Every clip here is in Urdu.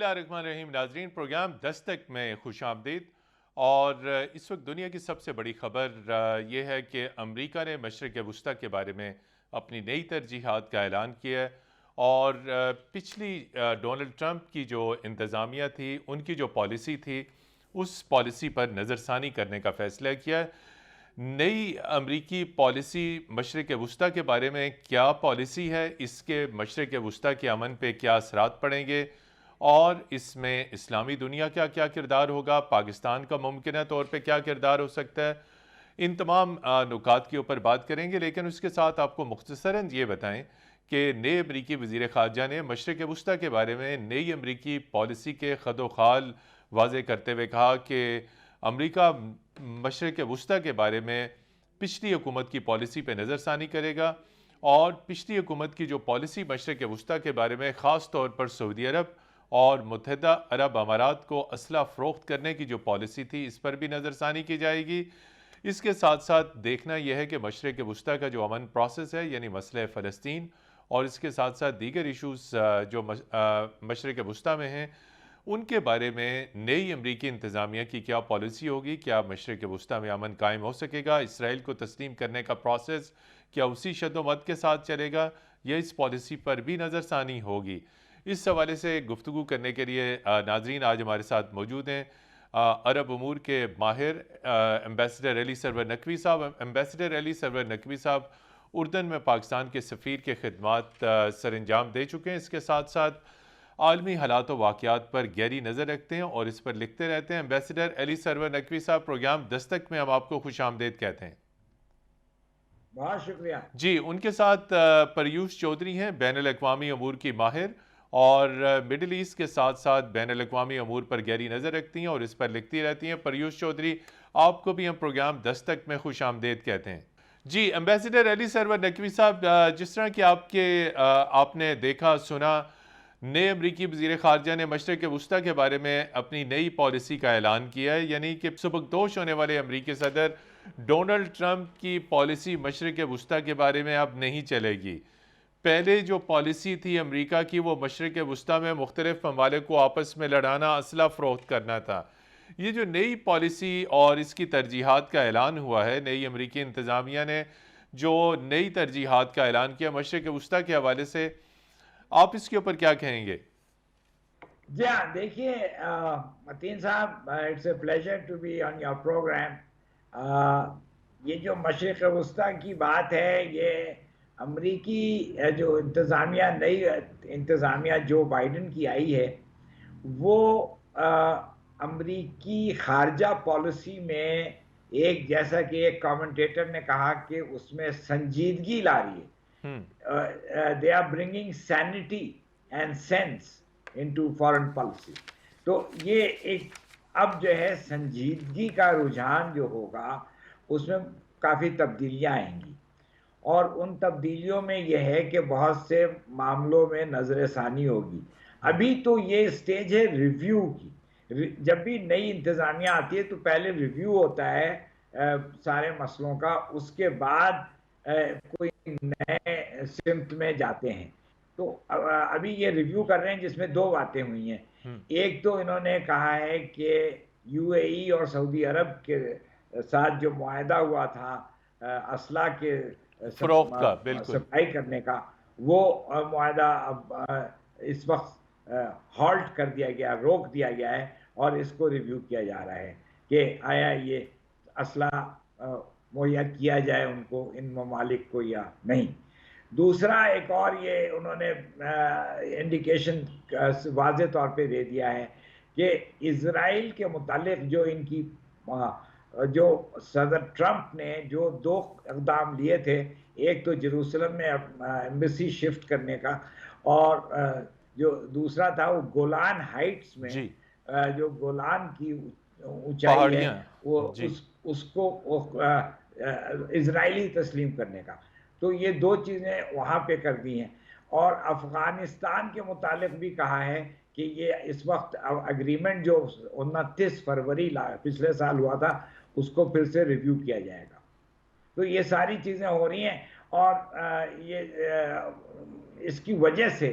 اللہ الرحمن الرحیم ناظرین، پروگرام دستک میں خوش آمدید۔ اور اس وقت دنیا کی سب سے بڑی خبر یہ ہے کہ امریکہ نے مشرق وسطیٰ کے بارے میں اپنی نئی ترجیحات کا اعلان کیا ہے، اور پچھلی ڈونلڈ ٹرمپ کی جو انتظامیہ تھی، ان کی جو پالیسی تھی، اس پالیسی پر نظر ثانی کرنے کا فیصلہ کیا ہے۔ نئی امریکی پالیسی مشرق وسطیٰ کے بارے میں کیا پالیسی ہے، اس کے مشرق وسطیٰ کے امن پہ کیا اثرات پڑیں گے، اور اس میں اسلامی دنیا کا کیا کردار ہوگا، پاکستان کا ممکنہ طور پہ کیا کردار ہو سکتا ہے، ان تمام نکات کے اوپر بات کریں گے۔ لیکن اس کے ساتھ آپ کو مختصراً یہ بتائیں کہ نئے امریکی وزیر خارجہ نے مشرق وسطیٰ کے بارے میں نئی امریکی پالیسی کے خد و خال واضح کرتے ہوئے کہا کہ امریکہ مشرق وسطیٰ کے بارے میں پچھلی حکومت کی پالیسی پہ نظر ثانی کرے گا، اور پچھلی حکومت کی جو پالیسی مشرق وسطیٰ کے بارے میں خاص طور پر سعودی عرب اور متحدہ عرب امارات کو اسلحہ فروخت کرنے کی جو پالیسی تھی، اس پر بھی نظر ثانی کی جائے گی۔ اس کے ساتھ ساتھ دیکھنا یہ ہے کہ مشرق وسطیٰ کا جو امن پروسیس ہے، یعنی مسئلہ فلسطین، اور اس کے ساتھ ساتھ دیگر ایشوز جو مشرق وسطیٰ میں ہیں، ان کے بارے میں نئی امریکی انتظامیہ کی کیا پالیسی ہوگی، کیا مشرق وسطیٰ میں امن قائم ہو سکے گا، اسرائیل کو تسلیم کرنے کا پروسیس کیا اسی شد و مد کے ساتھ چلے گا، یا اس پالیسی پر بھی نظر ثانی ہوگی۔ اس حوالے سے گفتگو کرنے کے لیے ناظرین آج ہمارے ساتھ موجود ہیں عرب امور کے ماہر ایمبیسڈر علی سرور نقوی صاحب۔ ایمبیسڈر علی سرور نقوی صاحب اردن میں پاکستان کے سفیر کے خدمات سر انجام دے چکے ہیں، اس کے ساتھ ساتھ عالمی حالات و واقعات پر گہری نظر رکھتے ہیں اور اس پر لکھتے رہتے ہیں۔ ایمبیسڈر علی سرور نقوی صاحب، پروگرام دستک میں ہم آپ کو خوش آمدید کہتے ہیں۔ بہت شکریہ جی، ان کے ساتھ پریوش چودھری ہیں، بین الاقوامی امور کی ماہر، اور مڈل ایسٹ کے ساتھ ساتھ بین الاقوامی امور پر گہری نظر رکھتی ہیں اور اس پر لکھتی رہتی ہیں۔ پریوش چودھری، آپ کو بھی ہم پروگرام دستک میں خوش آمدید کہتے ہیں۔ جی ایمبیسڈر علی سرور نقوی صاحب، جس طرح کہ آپ نے دیکھا سنا، نئے امریکی وزیر خارجہ نے مشرق وسطیٰ کے بارے میں اپنی نئی پالیسی کا اعلان کیا ہے، یعنی کہ سبکدوش ہونے والے امریکی صدر ڈونلڈ ٹرمپ کی پالیسی مشرق وسطیٰ کے بارے میں اب نہیں چلے گی۔ پہلے جو پالیسی تھی امریکہ کی، وہ مشرق وسطیٰ میں مختلف ممالک کو آپس میں لڑانا، اسلحہ فروخت کرنا تھا۔ یہ جو نئی پالیسی اور اس کی ترجیحات کا اعلان ہوا ہے، نئی امریکی انتظامیہ نے جو نئی ترجیحات کا اعلان کیا مشرق وسطیٰ کے حوالے سے، آپ اس کے اوپر کیا کہیں گے؟ جی ہاں، دیکھیے متین صاحب، it's a pleasure to be on your program. یہ جو مشرق وسطیٰ کی بات ہے، یہ امریکی جو انتظامیہ، نئی انتظامیہ جو بائیڈن کی آئی ہے، وہ امریکی خارجہ پالیسی میں ایک، جیسا کہ ایک کامنٹیٹر نے کہا کہ اس میں سنجیدگی لا رہی ہے۔ they are bringing sanity and sense into foreign policy۔ تو یہ ایک اب جو ہے سنجیدگی کا رجحان جو ہوگا، اس میں کافی تبدیلیاں آئیں گی، اور ان تبدیلیوں میں یہ ہے کہ بہت سے معاملوں میں نظر ثانی ہوگی۔ ابھی تو یہ سٹیج ہے ریویو کی۔ جب بھی نئی انتظامیہ آتی ہے تو پہلے ریویو ہوتا ہے سارے مسئلوں کا، اس کے بعد کوئی نئے سمت میں جاتے ہیں۔ تو ابھی یہ ریویو کر رہے ہیں، جس میں دو باتیں ہوئی ہیں۔ ایک تو انہوں نے کہا ہے کہ یو اے ای اور سعودی عرب کے ساتھ جو معاہدہ ہوا تھا اسلحہ کے فروخت کا، بالکل سپلائی کرنے کا، وہ معاہدہ اب اس وقت ہالٹ کر دیا گیا، روک دیا گیا ہے، اور اس کو ریویو کیا جا رہا ہے کہ آیا یہ اسلحہ مہیا کیا جائے ان کو، ان ممالک کو، یا نہیں۔ دوسرا ایک اور یہ انہوں نے انڈیکیشن واضح طور پہ دے دیا ہے کہ اسرائیل کے متعلق جو ان کی جو صدر ٹرمپ نے جو دو اقدام لیے تھے، ایک تو جیروسلم میں ایمبیسی شفٹ کرنے کا، اور جو دوسرا تھا وہ گولان ہائٹس میں جو گولان کی اونچائی ہے، وہ اس کو اسرائیلی تسلیم کرنے کا۔ تو یہ دو چیزیں وہاں پہ کر دی ہیں، اور افغانستان کے متعلق بھی کہا ہے کہ یہ اس وقت اگریمنٹ جو 29 فروری پچھلے سال ہوا تھا، اس کو پھر سے ریویو کیا جائے گا۔ تو یہ ساری چیزیں ہو رہی ہیں، اور یہ اس کی وجہ سے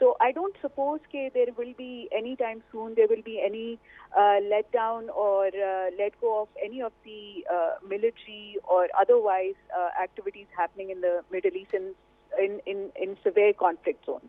So I don't suppose that there will be anytime soon there will be any let down or let go of any of the military or otherwise activities happening in the Middle East in severe conflict zones.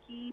key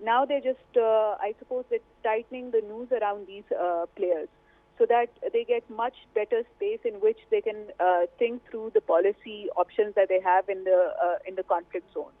now they're just I suppose they're tightening the noose around these players so that they get much better space in which they can think through the policy options that they have in the conflict zones.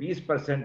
20%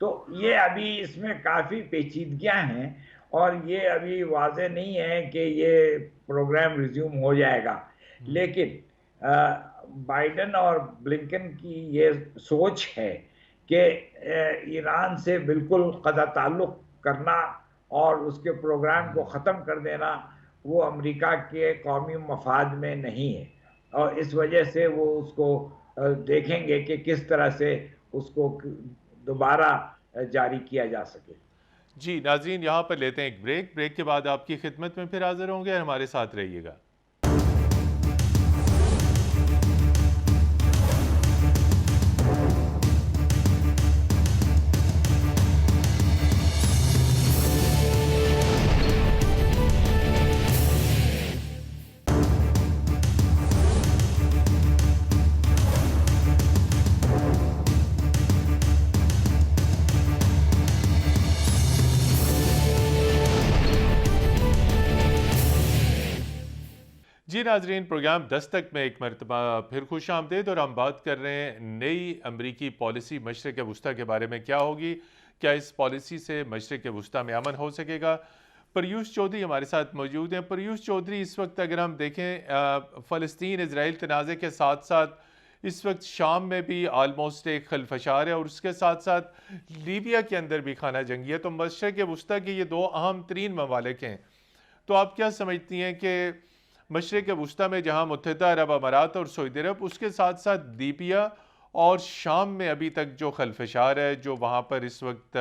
تو یہ ابھی اس میں کافی پیچیدگیاں ہیں اور یہ ابھی واضح نہیں ہے کہ یہ پروگرام ریزیوم ہو جائے گا. لیکن بائیڈن اور بلنکن کی یہ سوچ ہے کہ ایران سے بالکل قطع تعلق کرنا اور اس کے پروگرام کو ختم کر دینا وہ امریکہ کے قومی مفاد میں نہیں ہے, اور اس وجہ سے وہ اس کو دیکھیں گے کہ کس طرح سے اس کو دوبارہ جاری کیا جا سکے. جی ناظرین, یہاں پر لیتے ہیں ایک بریک کے بعد آپ کی خدمت میں پھر حاضر ہوں گے, اور ہمارے ساتھ رہیے گا. جی ناظرین, پروگرام دستک میں ایک مرتبہ پھر خوش آمدید, اور ہم بات کر رہے ہیں نئی امریکی پالیسی مشرق وسطیٰ کے بارے میں کیا ہوگی, کیا اس پالیسی سے مشرق وسطیٰ میں امن ہو سکے گا. پریوش چودھری ہمارے ساتھ موجود ہیں. پریوش چودھری, اس وقت اگر ہم دیکھیں فلسطین اسرائیل تنازع کے ساتھ ساتھ اس وقت شام میں بھی آلموسٹ ایک خلفشار ہے, اور اس کے ساتھ ساتھ لیبیا کے اندر بھی خانہ جنگی ہے. تو مشرق وسطیٰ کے یہ دو اہم ترین ممالک ہیں. تو آپ کیا سمجھتی ہیں کہ مشرق وسطیٰ میں جہاں متحدہ عرب امارات اور سعودی عرب, اس کے ساتھ ساتھ لیبیا اور شام میں ابھی تک جو خلفشار ہے, جو وہاں پر اس وقت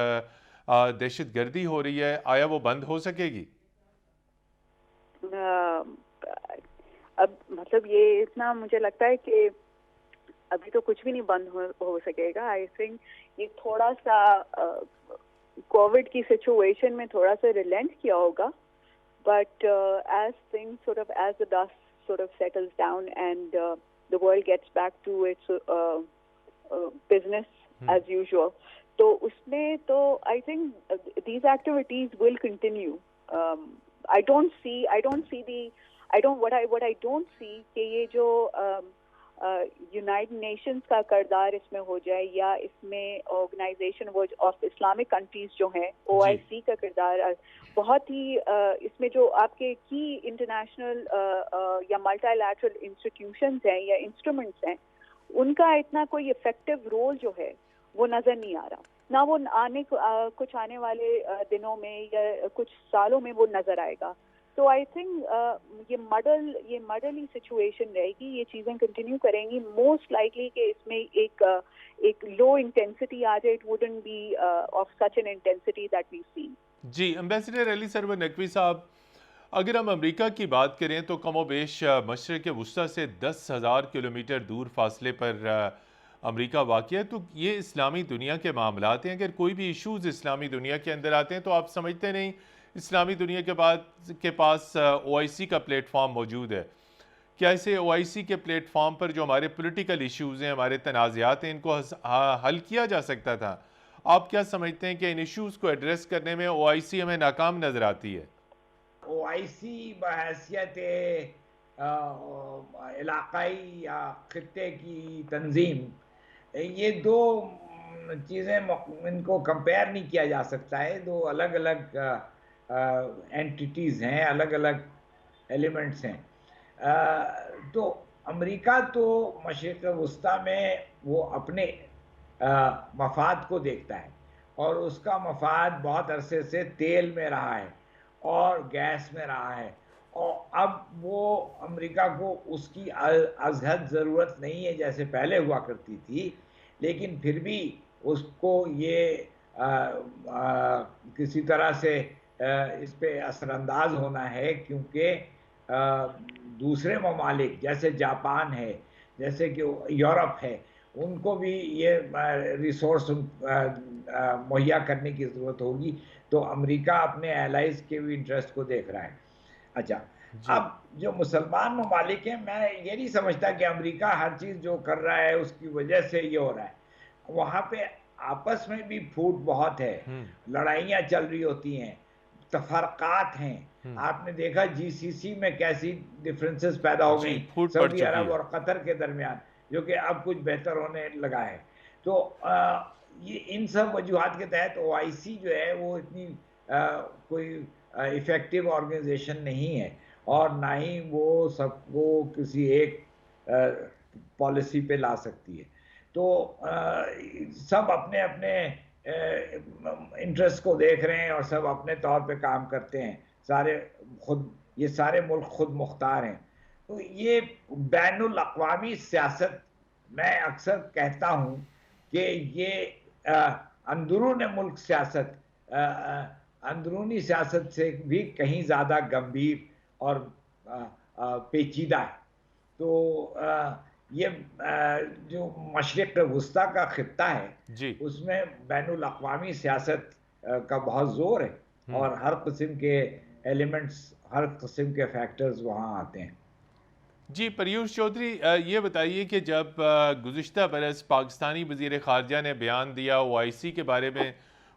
دہشت گردی ہو رہی ہے, آیا وہ بند ہو سکے گی؟ اب مطلب یہ اتنا مجھے لگتا ہے کہ ابھی تو کچھ بھی نہیں بند ہو سکے گا. آئی تھنک یہ تھوڑا سا کووڈ کی سچویشن میں تھوڑا سا ریلینٹ کیا ہوگا, but as things as the dust settles down and the world gets back to its business as usual, so usme to I think these activities will continue. What I don't see کہ یہ جو یونائٹڈ نیشنز کا کردار اس میں ہو جائے, یا اس میں آرگنائزیشن آف اسلامک کنٹریز جو ہیں OIC کا کردار بہت ہی اس میں جو آپ کے کی انٹرنیشنل یا ملٹی لیٹرل انسٹیٹیوشنز ہیں یا انسٹرومنٹس ہیں, ان کا اتنا کوئی افیکٹو رول جو ہے وہ نظر نہیں آ رہا. نہ وہ کچھ آنے والے دنوں میں یا کچھ سالوں میں وہ نظر آئے گا. تو آئی تھنک یہ مڈل ہی سچویشن رہے گی. یہ چیزیں کنٹینیو کریں گی موسٹ لائکلی کہ اس میں ایک لو انٹینسٹی آ جائے. It wouldn't be of such an intensity that we see. جی ایمبیسڈر علی سرور نقوی صاحب, اگر ہم امریکہ کی بات کریں تو کم و بیش مشرق وسطیٰ سے 10,000 کلومیٹر دور فاصلے پر امریکہ واقع ہے. تو یہ اسلامی دنیا کے معاملات ہیں. اگر کوئی بھی ایشوز اسلامی دنیا کے اندر آتے ہیں تو آپ سمجھتے نہیں اسلامی دنیا کے پاس OIC کا پلیٹ فارم موجود ہے. کیا اسے OIC کے پلیٹ فارم پر جو ہمارے پولیٹیکل ایشوز ہیں, ہمارے تنازعات ہیں, ان کو حل کیا جا سکتا تھا؟ آپ کیا سمجھتے ہیں کہ ان ایشوز کو ایڈریس کرنے میں OIC ہمیں ناکام نظر آتی ہے؟ OIC بحیثیت علاقائی یا خطے کی تنظیم, یہ دو چیزیں ان کو کمپیئر نہیں کیا جا سکتا ہے. دو الگ الگ اینٹیٹیز ہیں, الگ الگ ایلیمنٹس ہیں. تو امریکہ تو مشرق وسطیٰ میں وہ اپنے مفاد کو دیکھتا ہے, اور اس کا مفاد بہت عرصے سے تیل میں رہا ہے اور گیس میں رہا ہے, اور اب وہ امریکہ کو اس کی از حد ضرورت نہیں ہے جیسے پہلے ہوا کرتی تھی. لیکن پھر بھی اس کو یہ کسی طرح سے اس پہ اثر انداز ہونا ہے, کیونکہ دوسرے ممالک جیسے جاپان ہے, جیسے کہ یورپ ہے, ان کو بھی یہ ریسورس مہیا کرنے کی ضرورت ہوگی. تو امریکہ اپنے ایلائز کے بھی انٹرسٹ کو دیکھ رہا ہے. اچھا, اب جو مسلمان ممالک ہیں, میں یہ نہیں سمجھتا کہ امریکہ ہر چیز جو کر رہا ہے اس کی وجہ سے یہ ہو رہا ہے. وہاں پہ آپس میں بھی پھوٹ بہت ہے, لڑائیاں چل رہی ہوتی ہیں, تفرقات ہیں. آپ نے دیکھا GCC میں کیسی ڈفرینسز پیدا ہو گئی سعودی عرب اور قطر کے درمیان, جو کہ اب کچھ بہتر ہونے لگا ہے. تو یہ ان سب وجوہات کے تحت OIC جو ہے وہ اتنی کوئی افیکٹو آرگنائزیشن نہیں ہے اور نہ ہی وہ سب کو کسی ایک پالیسی پہ لا سکتی ہے. تو سب اپنے اپنے انٹرسٹ کو دیکھ رہے ہیں اور سب اپنے طور پہ کام کرتے ہیں. یہ سارے ملک خود مختار ہیں. تو یہ بین الاقوامی سیاست میں اکثر کہتا ہوں کہ یہ اندرون ملک سیاست اندرونی سیاست سے بھی کہیں زیادہ گمبھیر اور پیچیدہ ہے. تو یہ جو مشرق وسطیٰ کا خطہ ہے جی اس میں بین الاقوامی سیاست کا بہت زور ہے اور ہر قسم کے ایلیمنٹس ہر قسم کے فیکٹرز وہاں آتے ہیں. جی پریوش چودھری یہ بتائیے کہ جب گزشتہ برس پاکستانی وزیر خارجہ نے بیان دیا OIC کے بارے میں،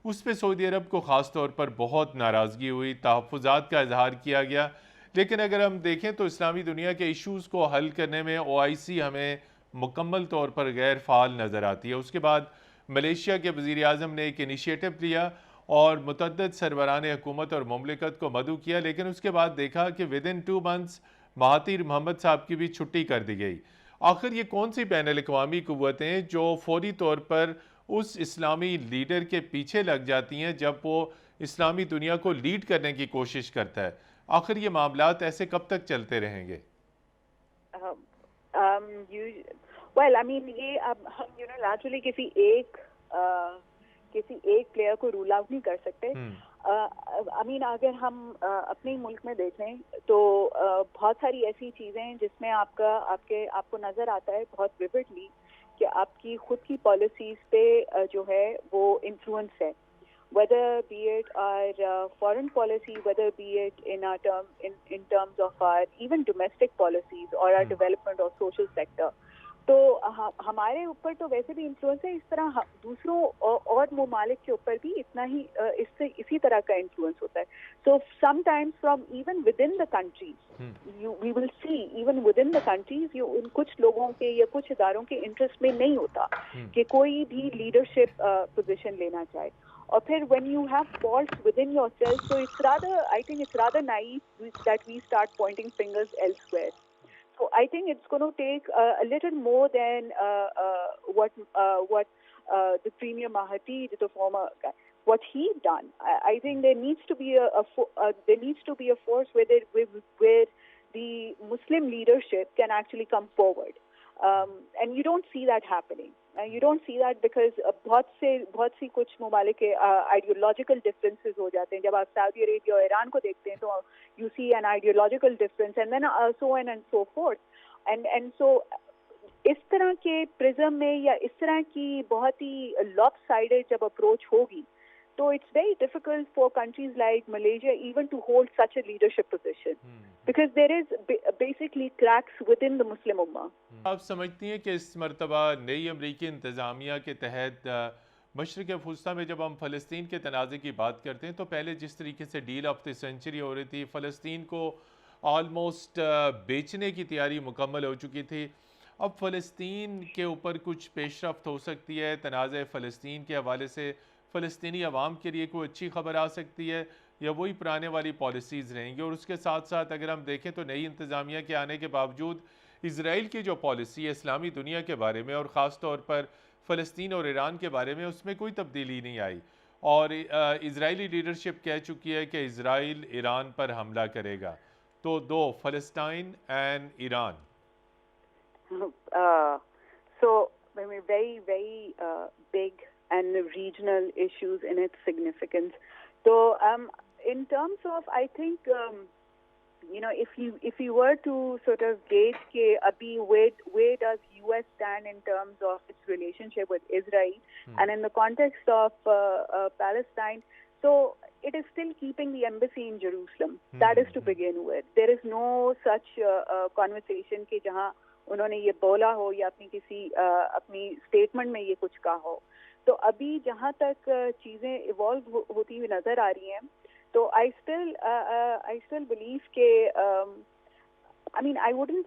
اس پہ سعودی عرب کو خاص طور پر بہت ناراضگی ہوئی، تحفظات کا اظہار کیا گیا. لیکن اگر ہم دیکھیں تو اسلامی دنیا کے ایشوز کو حل کرنے میں OIC ہمیں مکمل طور پر غیر فعال نظر آتی ہے. اس کے بعد ملیشیا کے وزیر اعظم نے ایک انیشیٹو لیا اور متعدد سربراہان حکومت اور مملکت کو مدعو کیا، لیکن اس کے بعد دیکھا کہ ودن 2 months مہاتیر محمد صاحب کی بھی چھٹی کر دی گئی. آخر یہ کون سی بین الاقوامی قوتیں جو فوری طور پر اس اسلامی لیڈر کے پیچھے لگ جاتی ہیں جب وہ اسلامی دنیا کو لیڈ کرنے کی کوشش کرتا ہے؟ آخر یہ معاملات ایسے کب تک چلتے رہیں گے؟ well I mean یہ اب ہم نیچرلی کسی ایک پلیئر کو رول آؤٹ نہیں کر سکتے. I mean اگر ہم اپنے ملک میں دیکھیں تو بہت ساری ایسی چیزیں ہیں جس میں آپ کو نظر آتا ہے بہت ویوڈلی کہ آپ کی خود کی پالیسیز پہ جو ہے وہ انفلوئنس ہے, whether be it our foreign policy, whether be it in terms of our even domestic policies or our development or social sector. تو ہمارے اوپر تو ویسے بھی انفلوئنس ہے, اس طرح دوسروں اور ممالک کے اوپر بھی اتنا ہی اسی طرح کا انفلوئنس ہوتا ہے. So sometimes from even within the countries we will see even within the countries ان کچھ لوگوں کے یا کچھ اداروں کے انٹرسٹ میں نہیں ہوتا کہ کوئی بھی لیڈرشپ پوزیشن لینا چاہے. اور پھر when you have faults within yourself, so I think it's rather naive that we start pointing fingers elsewhere. So I think it's going to take a little more than what the Premier Mahathir, the former guy, what he done. I think there needs to be a force where the Muslim leadership can actually come forward, and you don't see that happening. You don't see that because بہت سی کچھ ممالک کے آئیڈیولوجیکل ڈفرینسز ہو جاتے ہیں. جب آپ سعودی عربیہ اور ایران کو دیکھتے ہیں تو you see an ideological difference and then so on and so forth. And so اس طرح کے پرزم میں یا اس طرح کی بہت ہی لاپ سائڈڈ جب اپروچ ہوگی تو it's very difficult for countries like Malaysia even to hold such a leadership position because there is basically cracks within the Muslim Ummah. آپ سمجھتی ہیں کہ اس مرتبہ نئی امریکی انتظامیہ کے تحت مشرق وسطیٰ میں جب ہم فلسطین کے تنازع کی بات کرتے ہیں تو پہلے جس طریقے سے ڈیل آف دی سینچری ہو رہی تھی, فلسطین کو آلموسٹ بیچنے کی تیاری مکمل ہو چکی تھی, اب فلسطین کے اوپر کچھ پیش رفت ہو سکتی ہے؟ تنازع فلسطین کے حوالے سے فلسطینی عوام کے لیے کوئی اچھی خبر آ سکتی ہے یا وہی پرانے والی پالیسیز رہیں گی؟ اور اس کے ساتھ ساتھ اگر ہم دیکھیں تو نئی انتظامیہ کے آنے کے باوجود اسرائیل کی جو پالیسی ہے اسلامی دنیا کے بارے میں اور خاص طور پر فلسطین اور ایران کے بارے میں, اس میں کوئی تبدیلی نہیں آئی اور اسرائیلی لیڈرشپ کہہ چکی ہے کہ اسرائیل ایران پر حملہ کرے گا. تو دو, فلسطین and Iran. So very very big and regional issues in its significance. So in terms of I think if you were to sort of gauge ke abhi where does US stand in terms of its relationship with Israel and in the context of Palestine, so it is still keeping the embassy in Jerusalem. That is to begin with. There is no such conversation ke jahan انہوں نے یہ بولا ہو یا اپنی اسٹیٹمنٹ میں یہ کچھ کہا ہو. تو ابھی جہاں تک چیزیں ایوالو ہوتی ہوئی نظر آ رہی ہیں تو I still believe کہ I mean, I wouldn't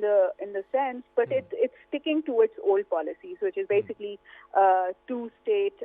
the sense, but it's sticking to its old policies, which is basically two-state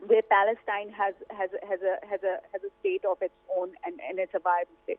Where Palestine has a state of its own and it's a viable state.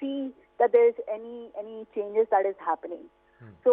see that there is any changes that is happening. So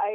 I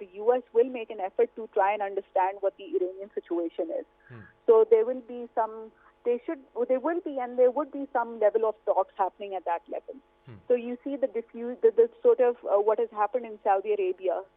the US will make an effort to try and understand what the Iranian situation is. So there will be some level of talks happening at that level. So you see the sort of what has happened in Saudi Arabia.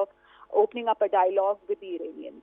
of opening up a dialogue with the Iranians.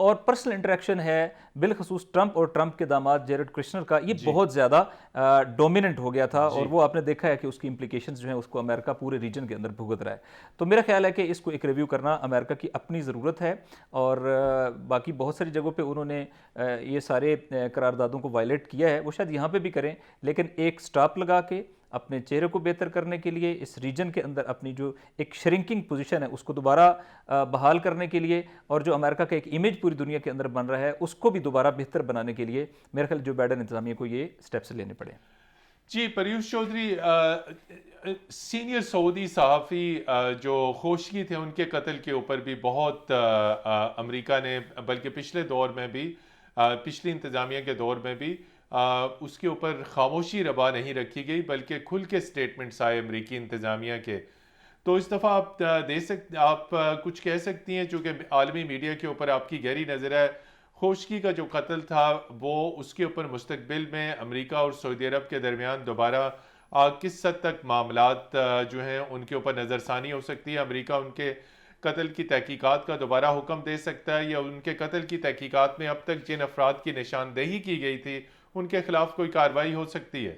اور پرسنل انٹریکشن ہے بالخصوص ٹرمپ اور ٹرمپ کے داماد جیرڈ کرشنر کا، یہ بہت زیادہ ڈومیننٹ ہو گیا تھا اور وہ آپ نے دیکھا ہے کہ اس کی امپلیکیشنز جو ہیں اس کو امریکہ پورے ریجن کے اندر بھگت رہا ہے. تو میرا خیال ہے کہ اس کو ایک ریویو کرنا امریکہ کی اپنی ضرورت ہے، اور باقی بہت ساری جگہوں پہ انہوں نے یہ سارے قراردادوں کو وائلیٹ کیا ہے، وہ شاید یہاں پہ بھی کریں، لیکن ایک سٹاپ لگا کے اپنے چہرے کو بہتر کرنے کے لیے اس ریجن کے اندر اپنی جو ایک شرنکنگ پوزیشن ہے اس کو دوبارہ بحال کرنے کے لیے، اور جو امریکہ کا ایک امیج پوری دنیا کے اندر بن رہا ہے اس کو بھی دوبارہ بہتر بنانے کے لیے میرے خیال جو بائیڈن انتظامیہ کو یہ سٹیپس لینے پڑے. جی پریوش چودھری، سینئر سعودی صحافی جو خوشگی تھے ان کے قتل کے اوپر بھی بہت امریکہ نے، بلکہ پچھلے دور میں بھی، پچھلی انتظامیہ کے دور میں بھی اس کے اوپر خاموشی روا نہیں رکھی گئی، بلکہ کھل کے سٹیٹمنٹس آئے امریکی انتظامیہ کے. تو اس دفعہ آپ کچھ کہہ سکتی ہیں، چونکہ عالمی میڈیا کے اوپر آپ کی گہری نظر ہے، خوشگی کا جو قتل تھا وہ اس کے اوپر مستقبل میں امریکہ اور سعودی عرب کے درمیان دوبارہ کس حد تک معاملات جو ہیں ان کے اوپر نظر ثانی ہو سکتی ہے؟ امریکہ ان کے قتل کی تحقیقات کا دوبارہ حکم دے سکتا ہے، یا ان کے قتل کی تحقیقات میں اب تک جن افراد کی نشاندہی کی گئی تھی ان کے خلاف کوئی کارروائی ہو سکتی ہے؟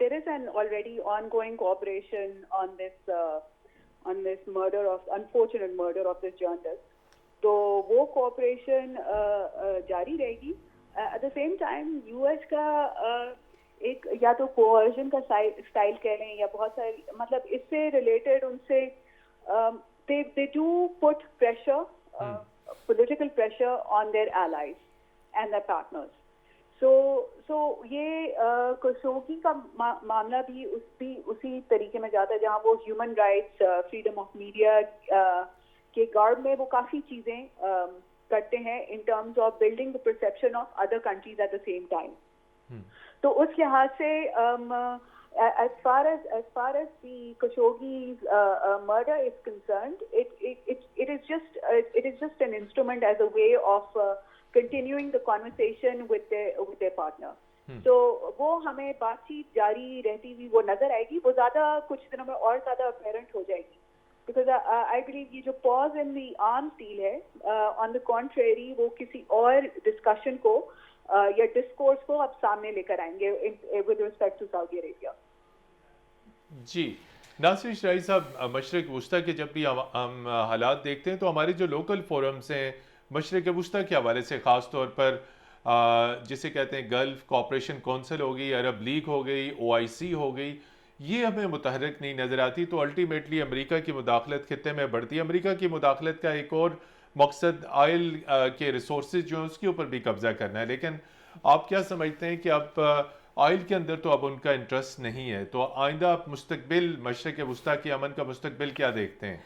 There is an already ongoing cooperation on this murder of unfortunate murder of this journalist. تو وہ کوآپریشن جاری رہے گی. At the same time U S کا ایک یا تو کوورژن کا اسٹائل کہہ لیں یا بہت ساری مطلب اس سے ریلیٹڈ ان سے they do put pressure, political pressure on their allies and their partners. So یہ کشوگی کا معاملہ بھی اسی طریقے میں جاتا ہے جہاں وہ human rights, freedom of media کے گارڈ میں وہ کافی چیزیں کرتے ہیں in terms of building the perception of other countries at the same time. تو اس لحاظ سے as far as the Khashoggi's murder is concerned, it is just an instrument as a way of continuing the conversation with their partner. So وہ ہمیں بات چیت جاری رہتی ہوئی وہ نظر آئے گی، وہ زیادہ کچھ دنوں میں اور زیادہ اپیرنٹ ہو جائے گی. Because I believe یہ جو pause in the arms deal ہے, on the contrary وہ کسی اور ڈسکشن کو یا ڈسکورس کو اب سامنے لے کر آئیں گے with respect to Saudi Arabia. جی ناصر شرائی صاحب، مشرق وسطیٰ کے جب بھی ہم حالات دیکھتے ہیں تو ہمارے جو لوکل فورمز ہیں مشرق وسطیٰ کے حوالے سے، خاص طور پر جسے کہتے ہیں گلف کوآپریشن کونسل ہو گئی، عرب لیگ ہو گئی، OIC ہو گئی، یہ ہمیں متحرک نہیں نظر آتی. تو الٹیمیٹلی امریکہ کی مداخلت خطے میں بڑھتی ہے. امریکہ کی مداخلت کا ایک اور مقصد آئل کے ریسورسز جو ہیں اس کے اوپر بھی قبضہ کرنا ہے. لیکن آپ کیا سمجھتے ہیں کہ اب آئل کے اندر تو اب ان کا انٹرسٹ نہیں ہے، تو آئندہ آپ مستقبل مشرق وسطیٰ کی امن کا مستقبل کیا دیکھتے ہیں؟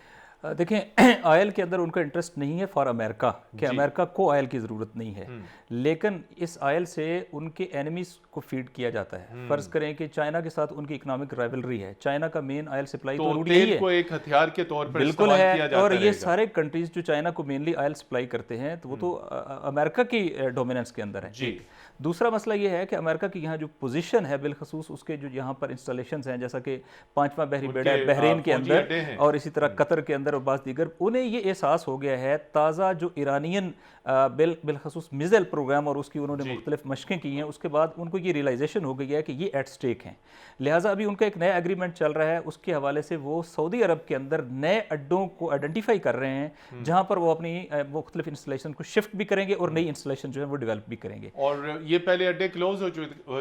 دیکھیں آئل کے اندر ان کا انٹرسٹ نہیں ہے فار امریکہ، کہ امریکہ کو آئل کی ضرورت نہیں ہے، لیکن اس آئل سے ان کے اینیمیز کو فیڈ کیا جاتا ہے. فرض کریں کہ چائنا کے ساتھ ان کی اکنامک رائیولری ہے، چائنا کا مین آئل سپلائی تو روٹ یہی ہے، کو ایک ہتھیار کے طور پر بالکل ہے. اور یہ سارے کنٹریز جو چائنا کو مینلی آئل سپلائی کرتے ہیں تو وہ تو امریکہ کی ڈومیننس کے اندر ہے. دوسرا مسئلہ یہ ہے کہ امریکہ کی یہاں جو پوزیشن ہے بالخصوص اس کے جو یہاں پر انسٹالیشنز ہیں، جیسا کہ 5واں بحری بیڑا ہے بحرین کے اندر اور اسی طرح قطر کے اندر اور بعض دیگر، انہیں یہ احساس ہو گیا ہے تازہ جو ایرانین بالخصوص میزائل پروگرام اور اس کی انہوں نے مختلف مشقیں کی ہیں، اس کے بعد ان کو یہ ریلائزیشن ہو گئی ہے کہ یہ ایٹ سٹیک ہیں. لہٰذا ابھی ان کا ایک نیا ایگریمنٹ چل رہا ہے، اس کے حوالے سے وہ سعودی عرب کے اندر نئے اڈوں کو آئیڈینٹیفائی کر رہے ہیں جہاں پر وہ اپنی مختلف انسٹالیشن کو شفٹ بھی کریں گے اور نئی انسٹالیشن جو ہے وہ ڈیولپ بھی کریں گے. اور یہ پہلے اڈے کلوز ہو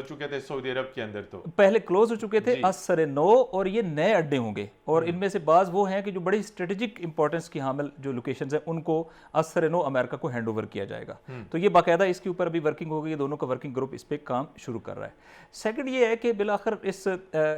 چکے تھے سعودی عرب کے اندر، تو پہلے کلوز ہو چکے تھے اثر نو، اور یہ نئے اڈے ہوں گے، اور ان میں سے بعض وہ ہیں کہ جو بڑی اسٹریٹجک امپورٹنس کی حامل جو لوکیشنز ہیں ان کو اثر نو امریکہ کو ہینڈ اوور کیا جائے گا. تو یہ باقاعدہ اس کے اوپر ابھی ورکنگ ہو گئی ہے، دونوں کا ورکنگ گروپ اس پہ کام شروع کر رہا ہے. سیکنڈ یہ ہے کہ بالآخر اس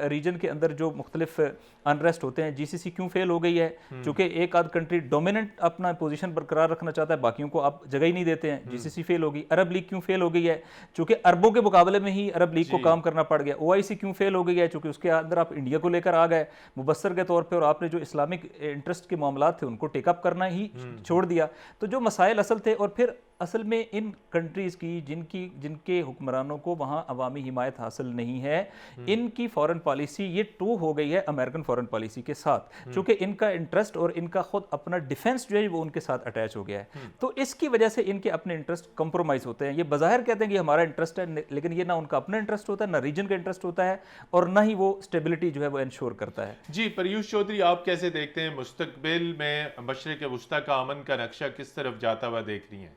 ریجن کے اندر جو مختلف انریسٹ ہوتے ہیں، GCC کیوں فیل ہو گئی ہے؟ چونکہ ایک آدھ کنٹری ڈومیننٹ اپنا پوزیشن برقرار رکھنا چاہتا ہے، باقیوں کو آپ جگہ ہی نہیں دیتے ہیں. GCC فیل ہو گئی. عرب لیگ کیوں فیل ہو گئی ہے؟ چونکہ عربوں کے مقابلے میں ہی عرب لیگ کو کام کرنا پڑ گیا. OIC کیوں فیل ہو گئی ہے؟ چونکہ اس کے اندر آپ انڈیا کو لے کر آ گئے مبصر کے طور پہ، اور آپ نے جو اسلامک انٹرسٹ کے معاملات تھے ان کو ٹیک اپ کرنا ہی چھوڑ دیا. تو جو مسائل اصل تھے، اور پھر اصل میں ان کنٹریز کی جن کے حکمرانوں کو وہاں عوامی حمایت حاصل نہیں ہے، ان کی فورن پالیسی یہ ٹو ہو گئی ہے امریکن فورن پالیسی کے ساتھ، چونکہ ان کا انٹرسٹ اور ان کا خود اپنا ڈیفنس جو ہے وہ ان کے ساتھ اٹیچ ہو گیا ہے، تو اس کی وجہ سے ان کے اپنے انٹرسٹ کمپرومائز ہوتے ہیں۔ یہ بظاہر کہتے ہیں کہ ہمارا انٹرسٹ ہے، لیکن یہ نہ ان کا اپنا انٹرسٹ ہوتا ہے، نہ ریجن کا انٹرسٹ ہوتا ہے، اور نہ ہی وہ اسٹیبلٹی جو ہے وہ انشور کرتا ہے۔ جی پریوش چودھری، آپ کیسے دیکھتے ہیں مستقبل میں مشرق وسطیٰ کا امن کا نقشہ کس طرف جاتا ہوا دیکھ رہی ہیں؟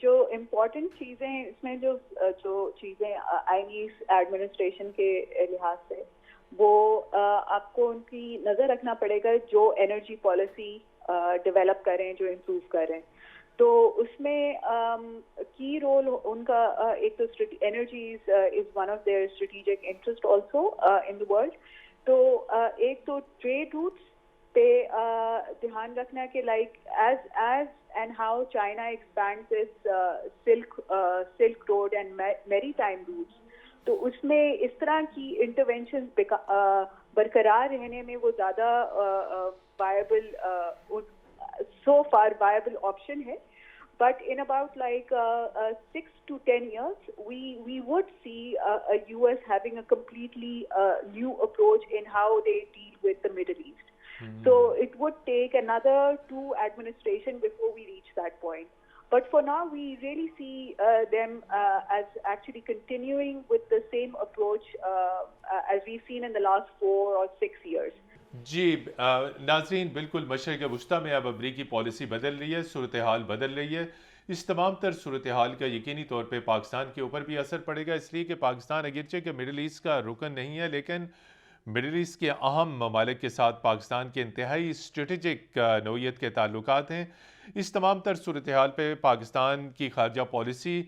جو امپورٹنٹ چیزیں ہیں اس میں جو چیزیں آئینیز ایڈمنسٹریشن کے لحاظ سے وہ آپ کو ان کی نظر رکھنا پڑے گا، جو انرجی پالیسی ڈیولپ کریں، جو امپروو کریں، تو اس میں کی رول ان کا ایک تو energy is one of their strategic interest also in the world, تو ایک تو ٹریڈ روٹس پہ دھیان رکھنا کہ like as and how China expands its silk road and maritime routes, تو اس میں اس طرح کی انٹرونشن برقرار رہنے میں وہ زیادہ viable so for viable option ہے. But in about like 6 to 10 years, we would see US having a completely new approach in how they deal with the Middle East. So it would take another 2 administrations before we reach that point. But for now, we really see them as actually continuing with the same approach as we've seen in the last 4 or 6 years. جی ناظرین، بالکل مشرق وسطیٰ میں اب امریکی پالیسی بدل رہی ہے، صورتحال بدل رہی ہے۔ اس تمام تر صورتحال کا یقینی طور پہ پاکستان کے اوپر بھی اثر پڑے گا، اس لیے کہ پاکستان اگرچہ کہ مڈل ایسٹ کا رکن نہیں ہے، لیکن مڈل ایسٹ کے اہم ممالک کے ساتھ پاکستان کے انتہائی اسٹریٹجک نوعیت کے تعلقات ہیں۔ اس تمام تر صورتحال پہ پاکستان کی خارجہ پالیسی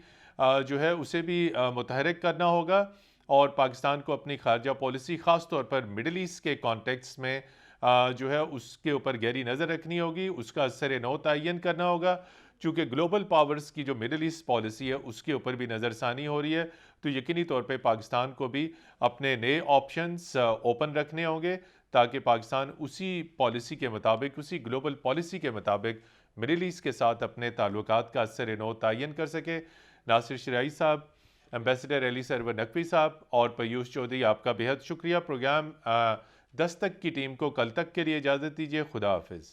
جو ہے اسے بھی متحرک کرنا ہوگا، اور پاکستان کو اپنی خارجہ پالیسی خاص طور پر مڈل ایسٹ کے کانٹیکس میں جو ہے اس کے اوپر گہری نظر رکھنی ہوگی، اس کا اثر نو تعین کرنا ہوگا، چونکہ گلوبل پاورز کی جو مڈل ایسٹ پالیسی ہے اس کے اوپر بھی نظر ثانی ہو رہی ہے، تو یقینی طور پہ پاکستان کو بھی اپنے نئے آپشنز اوپن رکھنے ہوں گے تاکہ پاکستان اسی پالیسی کے مطابق، اسی گلوبل پالیسی کے مطابق مڈل ایسٹ کے ساتھ اپنے تعلقات کا اثر نو تعین کر سکے۔ ناصر شرائعی صاحب، ایمبیسڈر علی سرور نقوی صاحب اور پیوش چودھری، آپ کا بہت شکریہ۔ پروگرام دستک کی ٹیم کو کل تک کے لیے اجازت دیجیے۔ خدا حافظ۔